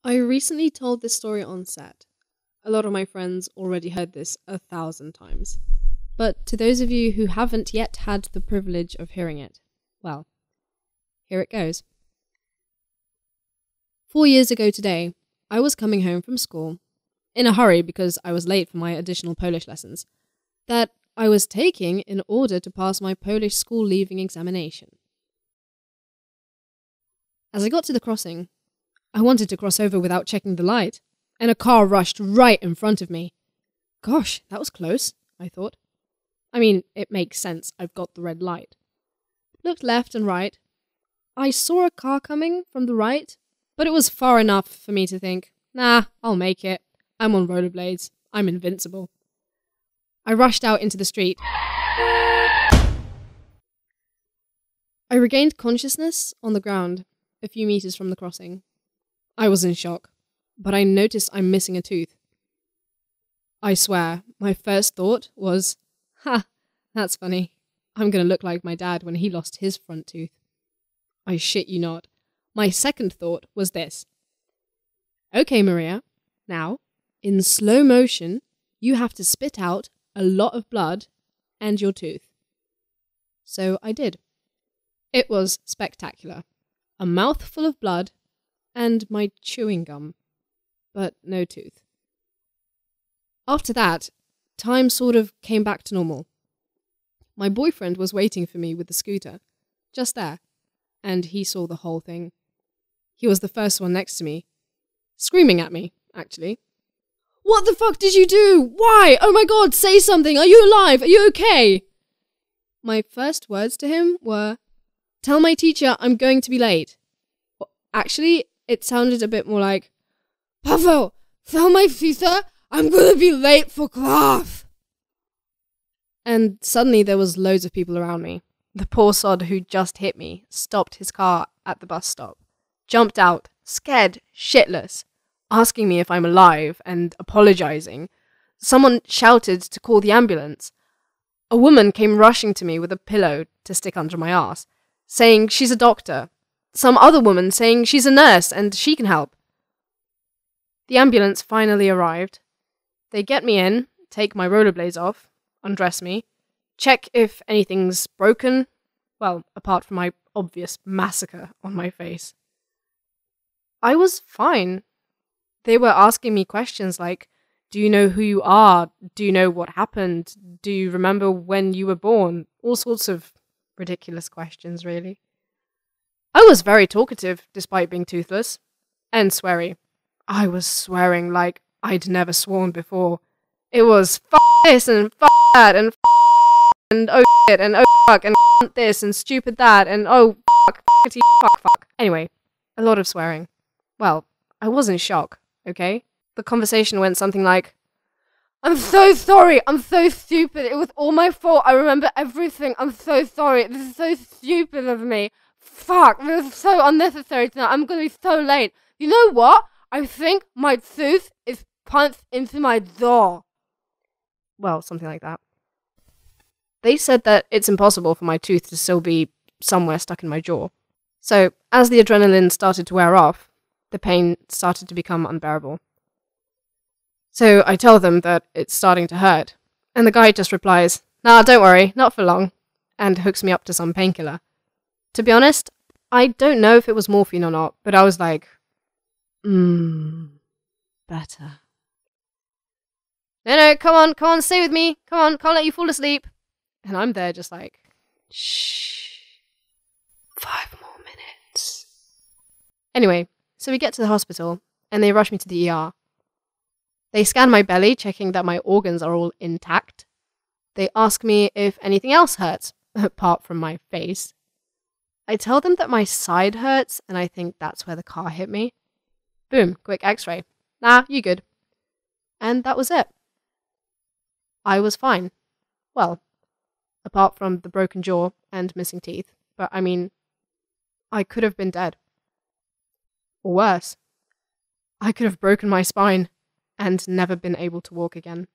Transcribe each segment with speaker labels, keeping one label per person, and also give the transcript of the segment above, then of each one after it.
Speaker 1: I recently told this story on set. A lot of my friends already heard this 1,000 times. But to those of you who haven't yet had the privilege of hearing it, well, here it goes. 4 years ago today, I was coming home from school, in a hurry because I was late for my additional Polish lessons, that I was taking in order to pass my Polish school leaving examination. As I got to the crossing, I wanted to cross over without checking the light, and a car rushed right in front of me. Gosh, that was close, I thought. I mean, it makes sense, I've got the red light. Looked left and right. I saw a car coming from the right, but it was far enough for me to think, nah, I'll make it. I'm on rollerblades. I'm invincible. I rushed out into the street. I regained consciousness on the ground, a few meters from the crossing. I was in shock, but I noticed I'm missing a tooth. I swear, my first thought was, that's funny. I'm going to look like my dad when he lost his front tooth. I shit you not. My second thought was this. Okay, Maria, now, in slow motion, you have to spit out a lot of blood and your tooth. So I did. It was spectacular. A mouthful of blood and my chewing gum, but no tooth. After that, time sort of came back to normal. My boyfriend was waiting for me with the scooter, just there, and he saw the whole thing. He was the first one next to me, screaming at me, actually. What the fuck did you do? Why? Oh my god, say something! Are you alive? Are you okay? My first words to him were, tell my teacher I'm going to be late. Actually, it sounded a bit more like, Pavel, tell my teacher I'm gonna be late for class. And suddenly there was loads of people around me. The poor sod who just hit me stopped his car at the bus stop, jumped out, scared shitless, asking me if I'm alive and apologizing. Someone shouted to call the ambulance. A woman came rushing to me with a pillow to stick under my ass, saying she's a doctor. Some other woman saying she's a nurse and she can help. The ambulance finally arrived. They get me in, take my rollerblades off, undress me, check if anything's broken, well, apart from my obvious massacre on my face. I was fine. They were asking me questions like, do you know who you are? Do you know what happened? Do you remember when you were born? All sorts of ridiculous questions, really. I was very talkative, despite being toothless. And sweary. I was swearing like I'd never sworn before. It was f*** this and f*** that and f*** and oh shit and oh fuck and f*** this and stupid that and oh fuck, f***ity, fuck. Anyway, a lot of swearing. Well, I was in shock, okay? The conversation went something like, I'm so sorry, I'm so stupid, it was all my fault, I remember everything, I'm so sorry, this is so stupid of me. Fuck, this is so unnecessary tonight, I'm gonna be so late. You know what? I think my tooth is punched into my jaw. Well, something like that. They said that it's impossible for my tooth to still be somewhere stuck in my jaw. So, as the adrenaline started to wear off, the pain started to become unbearable. So I tell them that it's starting to hurt, and the guy just replies, nah, don't worry, not for long, and hooks me up to some painkiller. To be honest, I don't know if it was morphine or not, but I was like, better. No, come on, stay with me, come on, can't let you fall asleep. And I'm there just like, shh, 5 more minutes. Anyway, so we get to the hospital, and they rush me to the ER. They scan my belly, checking that my organs are all intact. They ask me if anything else hurts, apart from my face. I tell them that my side hurts, and I think that's where the car hit me. Boom, quick x-ray. Nah, you good. And that was it. I was fine. Well, apart from the broken jaw and missing teeth. But I mean, I could have been dead. Or worse. I could have broken my spine and never been able to walk again.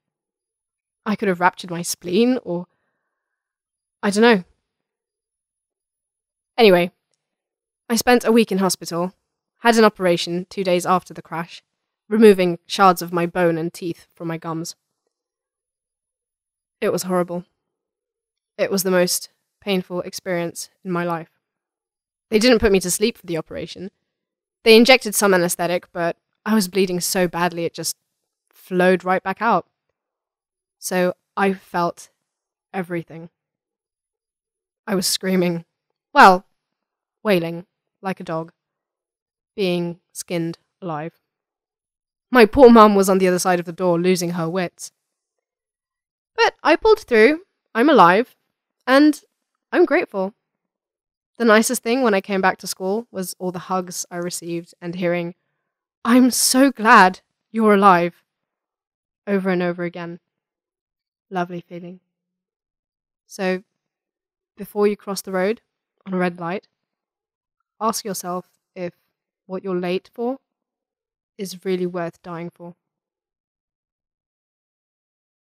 Speaker 1: I could have ruptured my spleen, or I don't know. Anyway, I spent a week in hospital, Had an operation 2 days after the crash, removing shards of my bone and teeth from my gums. It was horrible. It was the most painful experience in my life. They didn't put me to sleep for the operation. They injected some anesthetic, but I was bleeding so badly it just flowed right back out. So I felt everything. I was screaming, well, wailing like a dog, being skinned alive. My poor mum was on the other side of the door, losing her wits. But I pulled through, I'm alive, and I'm grateful. The nicest thing when I came back to school was all the hugs I received and hearing, "I'm so glad you're alive," over and over again. Lovely feeling. So, before you cross the road on a red light, ask yourself if what you're late for is really worth dying for.